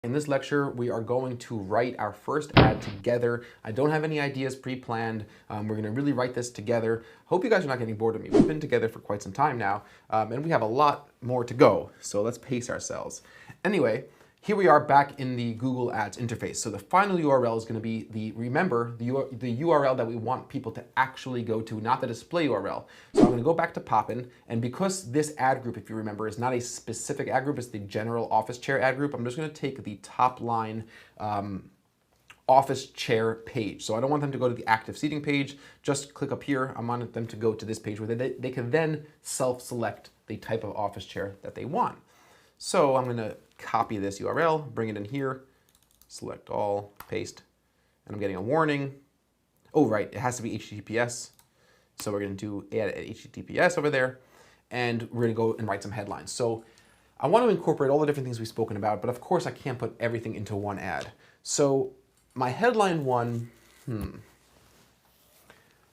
In this lecture, we are going to write our first ad together. I don't have any ideas pre-planned. We're going to really write this together. Hope you guys are not getting bored of me. We've been together for quite some time now, and we have a lot more to go. So let's pace ourselves. Anyway, here we are back in the Google Ads interface. So the final URL is going to be the URL that we want people to actually go to, not the display URL. So I'm going to go back to Poppin, and because this ad group, if you remember, is not a specific ad group, it's the general office chair ad group, I'm just going to take the top line office chair page. So I don't want them to go to the active seating page. Just click up here. I want them to go to this page where they can then self-select the type of office chair that they want. So I'm going to copy this URL, bring it in here, select all, paste, and I'm getting a warning. Oh, right, it has to be HTTPS. So we're going to do add HTTPS over there, and we're going to go and write some headlines. So I want to incorporate all the different things we've spoken about, but of course I can't put everything into one ad. So my headline one,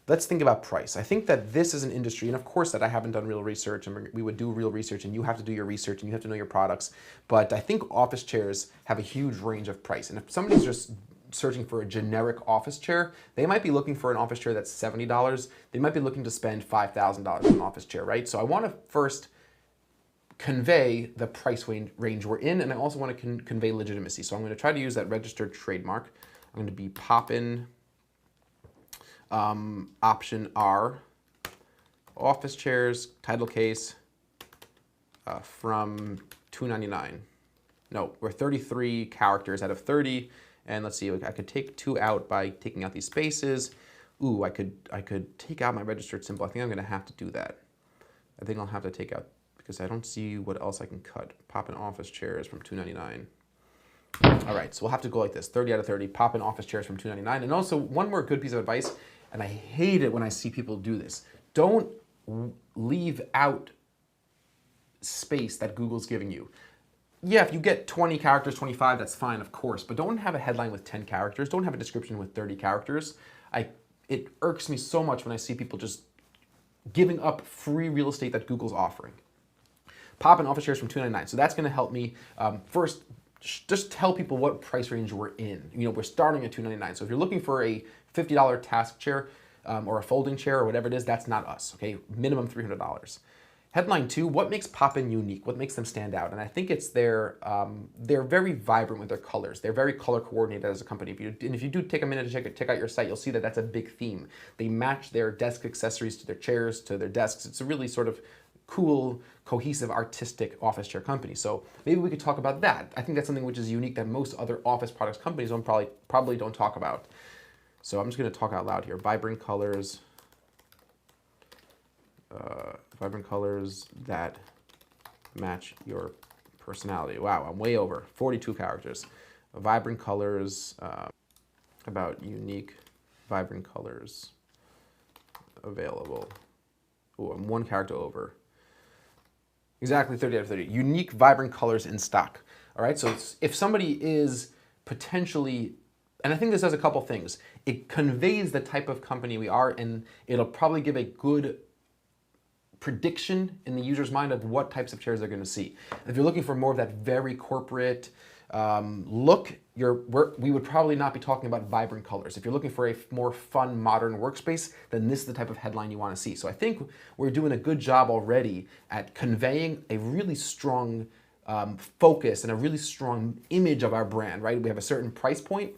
let's think about price. I think that this is an industry, and of course that I haven't done real research, and we would do real research, and you have to do your research, and you have to know your products. But I think office chairs have a huge range of price. And if somebody's just searching for a generic office chair, they might be looking for an office chair that's $70. They might be looking to spend $5,000 on an office chair, right? So I want to first convey the price range we're in, and I also want to convey legitimacy. So I'm going to try to use that registered trademark. I'm going to be Poppin. Option R, office chairs, title case, from $2.99. No, we're 33 characters out of 30, and let's see, I could take 2 out by taking out these spaces. Ooh, I could take out my registered symbol. I think I'm going to have to do that. I think I'll have to take out, because I don't see what else I can cut. Poppin office chairs from $2.99. All right, so we'll have to go like this, 30 out of 30, Poppin office chairs from $2.99. And also, one more good piece of advice, and I hate it when I see people do this. Don't leave out space that Google's giving you. Yeah, if you get 20 characters, 25, that's fine, of course, but don't have a headline with 10 characters. Don't have a description with 30 characters. It irks me so much when I see people just giving up free real estate that Google's offering. Poppin office chairs from $2.99. So that's going to help me first just tell people what price range we're in. You know, we're starting at $2.99. So if you're looking for a $50 task chair or a folding chair or whatever it is, that's not us, okay? Minimum $300. Headline 2, what makes Poppin unique? What makes them stand out? And I think it's they're very vibrant with their colors. They're very color coordinated as a company. If you do take a minute to check out your site, you'll see that that's a big theme. They match their desk accessories to their chairs, to their desks. It's a really sort of cool, cohesive, artistic office chair company. So maybe we could talk about that. I think that's something which is unique that most other office products companies probably don't talk about. So I'm just going to talk out loud here. Vibrant colors that match your personality. Wow, I'm way over. 42 characters. Vibrant colors, about unique vibrant colors available. Oh, I'm 1 character over. Exactly 30 out of 30. Unique, vibrant colors in stock. All right, so if somebody is potentially, and I think this does a couple things. It conveys the type of company we are, and it'll probably give a good prediction in the user's mind of what types of chairs they're going to see. If you're looking for more of that very corporate look, we would probably not be talking about vibrant colors. If you're looking for a more fun, modern workspace, then this is the type of headline you want to see. So I think we're doing a good job already at conveying a really strong focus and a really strong image of our brand, right? We have a certain price point.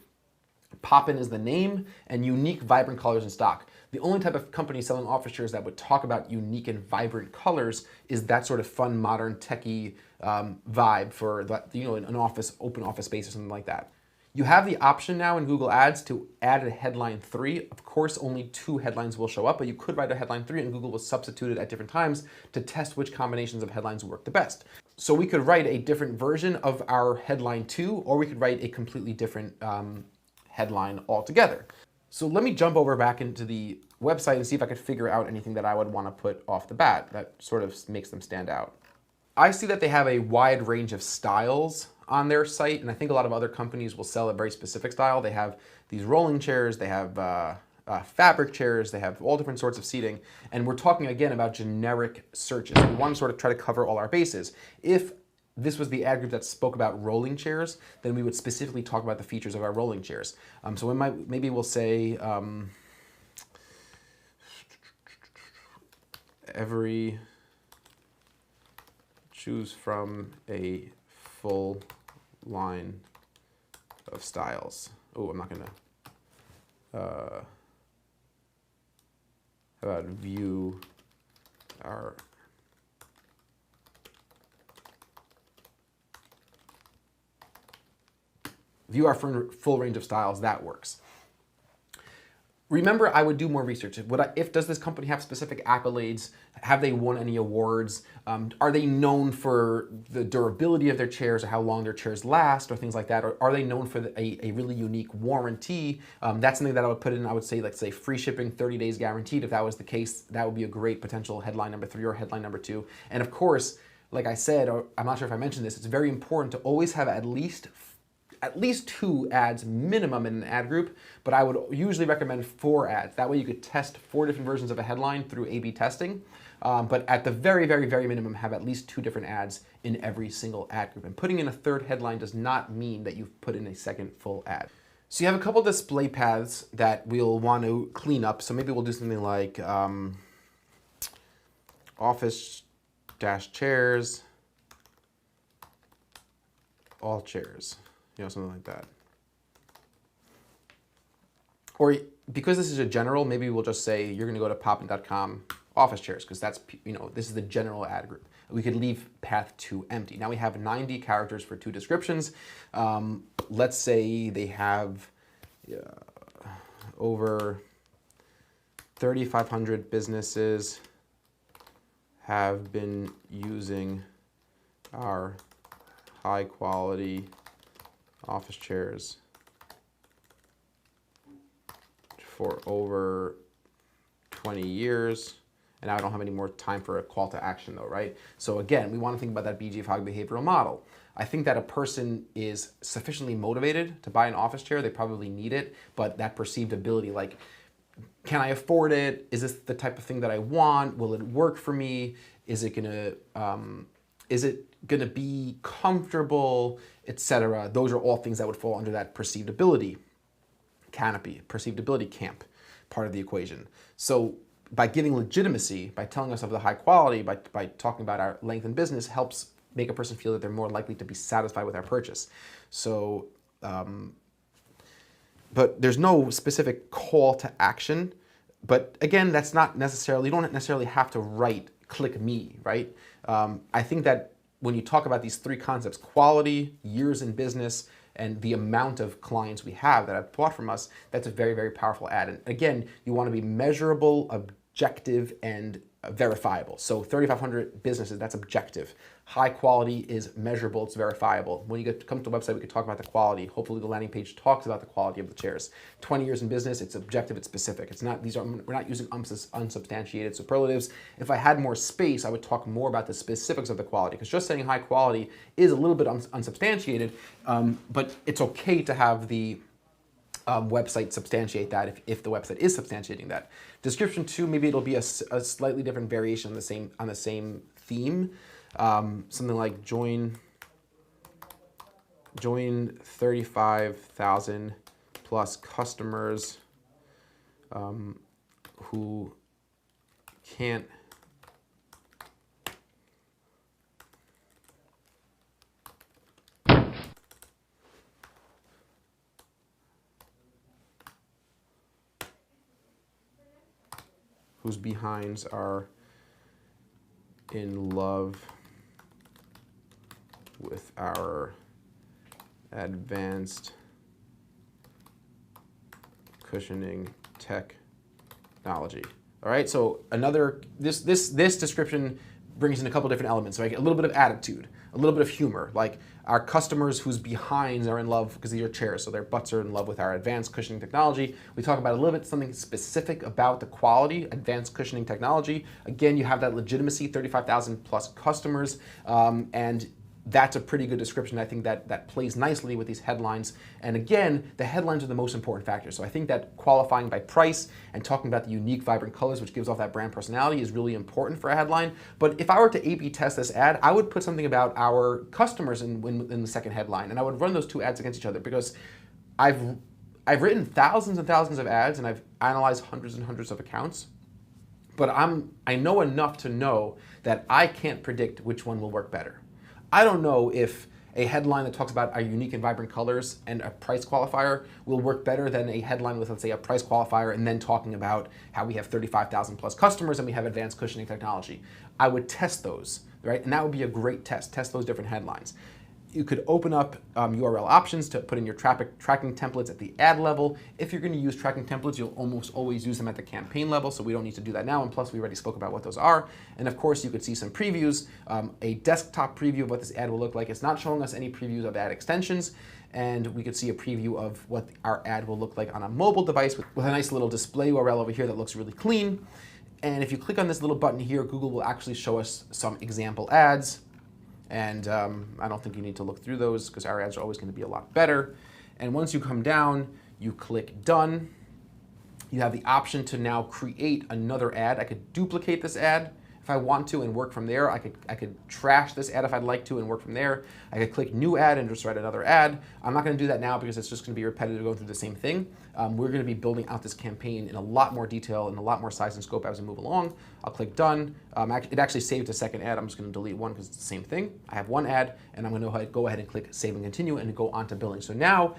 Poppin is the name, and unique, vibrant colors in stock. The only type of company selling office chairs that would talk about unique and vibrant colors is that sort of fun, modern, techie vibe for an office, open office space or something like that. You have the option now in Google Ads to add a headline 3. Of course, only 2 headlines will show up, but you could write a headline 3, and Google will substitute it at different times to test which combinations of headlines work the best. So we could write a different version of our headline 2, or we could write a completely different headline altogether. So let me jump over back into the website and see if I could figure out anything that I would want to put off the bat that sort of makes them stand out. I see that they have a wide range of styles on their site, and I think a lot of other companies will sell a very specific style. They have these rolling chairs, they have fabric chairs, they have all different sorts of seating, and we're talking again about generic searches. We want to sort of try to cover all our bases. If this was the ad group that spoke about rolling chairs, then we would specifically talk about the features of our rolling chairs. So maybe we'll say every choose from a full line of styles. Oh, I'm not gonna. How about view our full range of styles? That works. Remember, I would do more research. Does this company have specific accolades? Have they won any awards? Are they known for the durability of their chairs or how long their chairs last or things like that? Or are they known for a really unique warranty? That's something that I would put in. I would say, let's say free shipping, 30 days guaranteed. If that was the case, that would be a great potential headline number 3 or headline number 2. And of course, like I said, or I'm not sure if I mentioned this, it's very important to always have at least 2 ads minimum in an ad group, but I would usually recommend 4 ads. That way you could test 4 different versions of a headline through A/B testing. But at the very, very, very minimum, have at least 2 different ads in every single ad group. And putting in a 3rd headline does not mean that you've put in a 2nd full ad. So you have a couple display paths that we'll want to clean up. So maybe we'll do something like office-chairs, all chairs. Something like that. Or because this is a general, maybe we'll just say you're gonna go to poppin.com office chairs, because that's, this is the general ad group. We could leave path 2 empty. Now we have 90 characters for 2 descriptions. Let's say they have over 3,500 businesses have been using our high quality office chairs for over 20 years. And I don't have any more time for a call to action though, right? So again, we want to think about that BG5 behavioral model. I think that a person is sufficiently motivated to buy an office chair. They probably need it, but that perceived ability, like, can I afford it? Is this the type of thing that I want? Will it work for me? Is it gonna be comfortable, etc.? Those are all things that would fall under that perceived ability canopy, perceived ability camp part of the equation. So by giving legitimacy, by telling us of the high quality, by talking about our length in business, helps make a person feel that they're more likely to be satisfied with our purchase. So, but there's no specific call to action. But again, that's not necessarily, you don't necessarily have to write click me, right? I think that when you talk about these 3 concepts, quality, years in business, and the amount of clients we have that have bought from us, that's a very, very powerful ad. And again, you want to be measurable, objective, and verifiable. So 3,500 businesses, that's objective. High quality is measurable, it's verifiable. When you come to the website, we could talk about the quality. Hopefully the landing page talks about the quality of the chairs. 20 years in business, it's objective, it's specific. It's not, we're not using unsubstantiated superlatives. If I had more space, I would talk more about the specifics of the quality, because just saying high quality is a little bit unsubstantiated, but it's okay to have the website substantiate that if the website is substantiating that. Description 2, maybe it'll be a slightly different variation on the same theme. Something like join 35,000 plus customers who can't whose behinds are in love with our advanced cushioning technology. All right, so this description brings in a couple different elements, right? A little bit of attitude, a little bit of humor, like our customers whose behinds are in love because of your chairs, so their butts are in love with our advanced cushioning technology. We talk about a little bit something specific about the quality, advanced cushioning technology. Again, you have that legitimacy, 35,000 plus customers, and that's a pretty good description. I think that plays nicely with these headlines. And again, the headlines are the most important factor. So I think that qualifying by price and talking about the unique, vibrant colors, which gives off that brand personality, is really important for a headline. But if I were to A/B test this ad, I would put something about our customers in the second headline, and I would run those two ads against each other, because I've written thousands and thousands of ads, and I've analyzed hundreds and hundreds of accounts. But I know enough to know that I can't predict which one will work better. I don't know if a headline that talks about our unique and vibrant colors and a price qualifier will work better than a headline with, let's say, a price qualifier and then talking about how we have 35,000 plus customers and we have advanced cushioning technology. I would test those, right? And that would be a great test. Test those different headlines. You could open up URL options to put in your tracking templates at the ad level. If you're going to use tracking templates, you'll almost always use them at the campaign level, so we don't need to do that now, and plus we already spoke about what those are. And of course, you could see some previews, a desktop preview of what this ad will look like. It's not showing us any previews of ad extensions, and we could see a preview of what our ad will look like on a mobile device with a nice little display URL over here that looks really clean. And if you click on this little button here, Google will actually show us some example ads. And I don't think you need to look through those because our ads are always going to be a lot better. And once you come down, you click done. You have the option to now create another ad. I could duplicate this ad if I want to and work from there. I could trash this ad if I'd like to and work from there. I could click new ad and just write another ad. I'm not going to do that now because it's just going to be repetitive going through the same thing. We're going to be building out this campaign in a lot more detail and a lot more size and scope as we move along. I'll click done. It actually saved a second ad. I'm just going to delete one because it's the same thing. I have one ad, and I'm going to go ahead and click save and continue and go on to billing. So now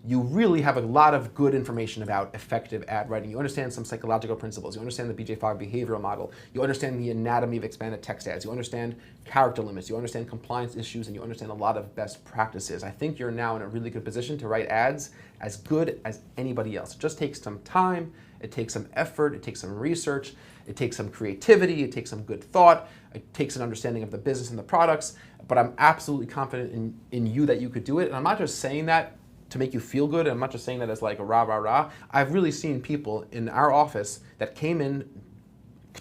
you really have a lot of good information about effective ad writing. You understand some psychological principles. You understand the BJ5 behavioral model. You understand the anatomy of expanded text ads. You understand character limits. You understand compliance issues, and you understand a lot of best practices. I think you're now in a really good position to write ads as good as anybody else. It just takes some time. It takes some effort. It takes some research. It takes some creativity. It takes some good thought. It takes an understanding of the business and the products. But I'm absolutely confident in you that you could do it. And I'm not just saying that to make you feel good, and I'm not just saying that as like a rah, rah, rah. I've really seen people in our office that came in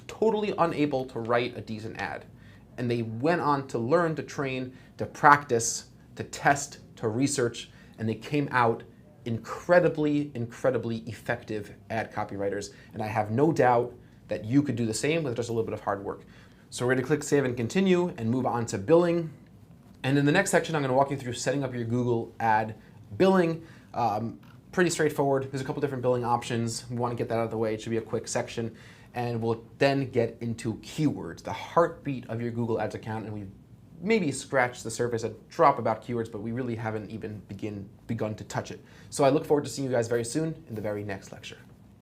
totally unable to write a decent ad. And they went on to learn, to train, to practice, to test, to research, and they came out incredibly, incredibly effective ad copywriters. And I have no doubt that you could do the same with just a little bit of hard work. So we're gonna click save and continue and move on to billing. And in the next section, I'm gonna walk you through setting up your Google ad billing. Pretty straightforward. There's a couple different billing options. We want to get that out of the way. It should be a quick section. And we'll then get into keywords, the heartbeat of your Google Ads account. And we've maybe scratched the surface, a drop about keywords, but we really haven't even begun to touch it. So I look forward to seeing you guys very soon in the very next lecture.